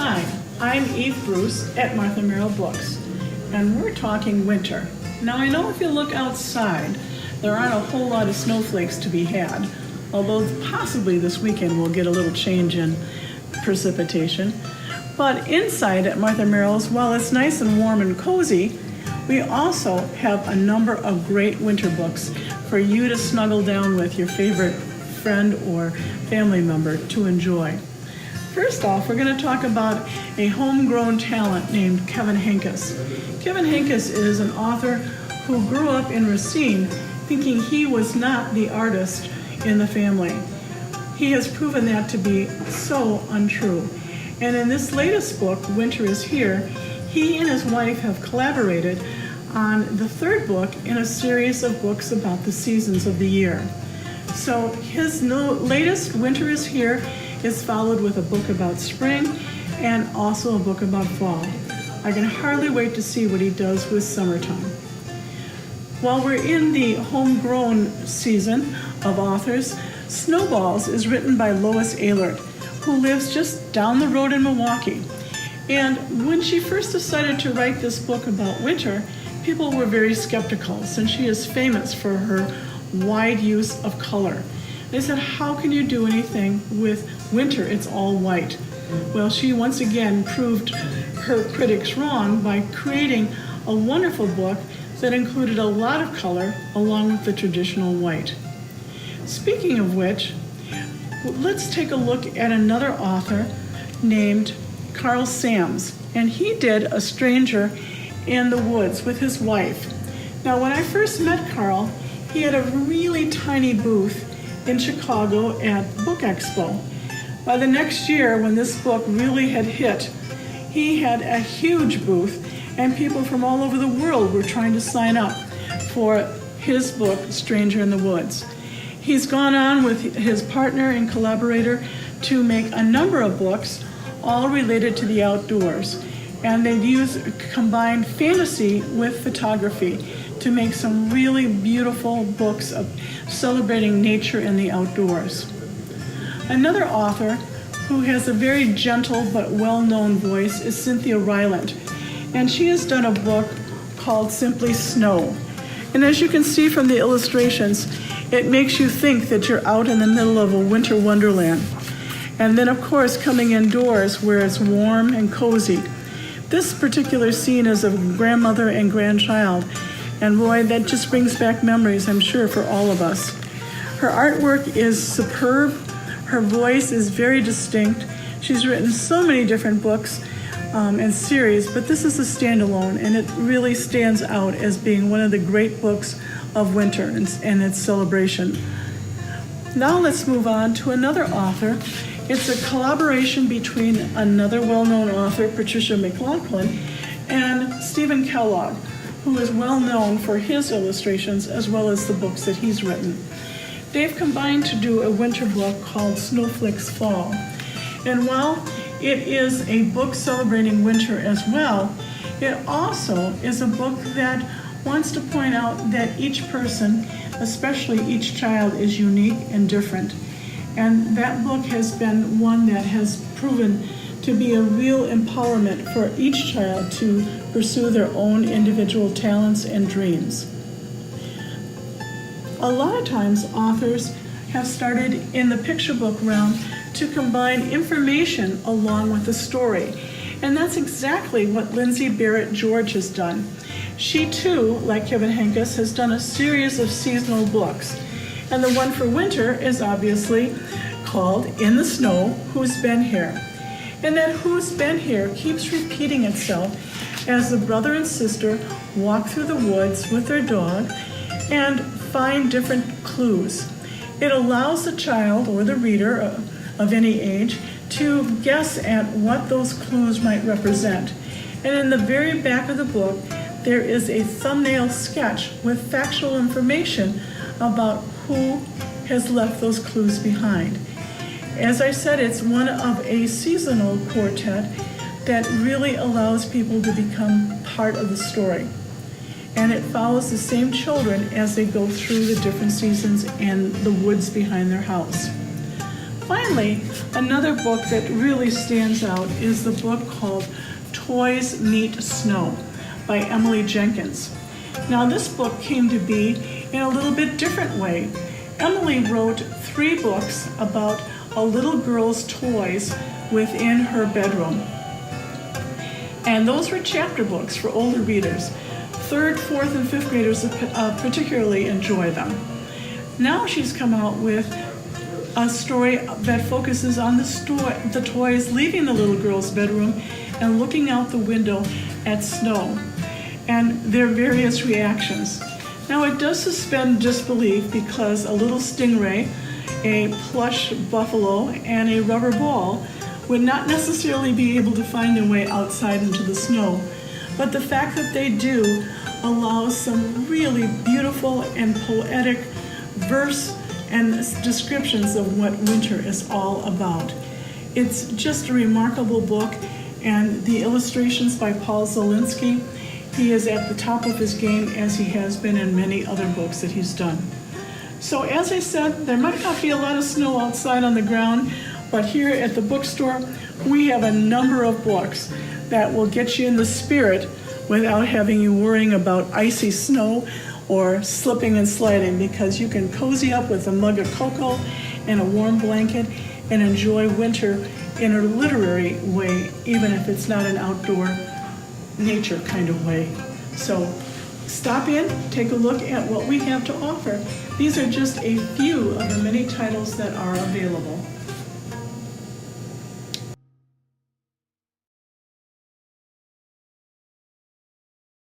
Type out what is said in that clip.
Hi, I'm Eve Bruce at Martha Merrell Books, and we're talking winter. Now I know if you look outside, there aren't a whole lot of snowflakes to be had, although possibly this weekend we'll get a little change in precipitation. But inside at Martha Merrell's, while it's nice and warm and cozy, we also have a number of great winter books for you to snuggle down with your favorite friend or family member to enjoy. First off, we're going to talk about a homegrown talent named Kevin Henkes. Kevin Henkes is an author who grew up in Racine thinking he was not the artist in the family. He has proven that to be so untrue. And in this latest book, Winter is Here, he and his wife have collaborated on the third book in a series of books about the seasons of the year. So his latest, Winter is Here, is followed with a book about spring and also a book about fall. I can hardly wait to see what he does with summertime. While we're in the homegrown season of authors, Snowballs is written by Lois Ehlert, who lives just down the road in Milwaukee. And when she first decided to write this book about winter, people were very skeptical since she is famous for her wide use of color. They said, how can you do anything with winter? It's all white. Well, she once again proved her critics wrong by creating a wonderful book that included a lot of color along with the traditional white. Speaking of which, let's take a look at another author named Carl Sams, and he did A Stranger in the Woods with his wife. Now, when I first met Carl, he had a really tiny booth in Chicago at Book Expo. By the next year, when this book really had hit, he had a huge booth, and people from all over the world were trying to sign up for his book, Stranger in the Woods. He's gone on with his partner and collaborator to make a number of books, all related to the outdoors. And they've combined fantasy with photography to make some really beautiful books of celebrating nature and the outdoors. Another author who has a very gentle but well-known voice is Cynthia Ryland, and she has done a book called Simply Snow. And as you can see from the illustrations, it makes you think that you're out in the middle of a winter wonderland. And then, of course, coming indoors where it's warm and cozy. This particular scene is of grandmother and grandchild, and boy, that just brings back memories, I'm sure, for all of us. Her artwork is superb. Her voice is very distinct. She's written so many different books and series, but this is a standalone, and it really stands out as being one of the great books of winter and its celebration. Now let's move on to another author. It's a collaboration between another well-known author, Patricia MacLachlan, and Stephen Kellogg, who is well known for his illustrations as well as the books that he's written. They've combined to do a winter book called Snowflakes Fall. And while it is a book celebrating winter as well, it also is a book that wants to point out that each person, especially each child, is unique and different. And that book has been one that has proven to be a real empowerment for each child to pursue their own individual talents and dreams. A lot of times authors have started in the picture book realm to combine information along with the story. And that's exactly what Lindsay Barrett George has done. She too, like Kevin Henkes, has done a series of seasonal books. And the one for winter is obviously called In the Snow, Who's Been Here? And that Who's Been Here keeps repeating itself as the brother and sister walk through the woods with their dog and find different clues. It allows the child or the reader of any age to guess at what those clues might represent. And in the very back of the book, there is a thumbnail sketch with factual information about who has left those clues behind. As I said, it's one of a seasonal quartet that really allows people to become part of the story. And it follows the same children as they go through the different seasons and the woods behind their house. finally, another book that really stands out is the book called Toys Meet Snow by Emily Jenkins. Now, this book came to be in a little bit different way. Emily wrote 3 books about a little girl's toys within her bedroom. And those were chapter books for older readers. 3rd, 4th, and 5th graders particularly enjoy them. Now she's come out with a story that focuses on the toys leaving the little girl's bedroom and looking out the window at snow and their various reactions. Now it does suspend disbelief because a little stingray, a plush buffalo, and a rubber ball would not necessarily be able to find their way outside into the snow. But the fact that they do allows some really beautiful and poetic verse and descriptions of what winter is all about. It's just a remarkable book, and the illustrations by Paul Zielinski, he is at the top of his game as he has been in many other books that he's done. So as I said, there might not be a lot of snow outside on the ground, but here at the bookstore, we have a number of books that will get you in the spirit without having you worrying about icy snow or slipping and sliding, because you can cozy up with a mug of cocoa and a warm blanket and enjoy winter in a literary way, even if it's not an outdoor nature kind of way. So stop in, take a look at what we have to offer. These are just a few of the many titles that are available.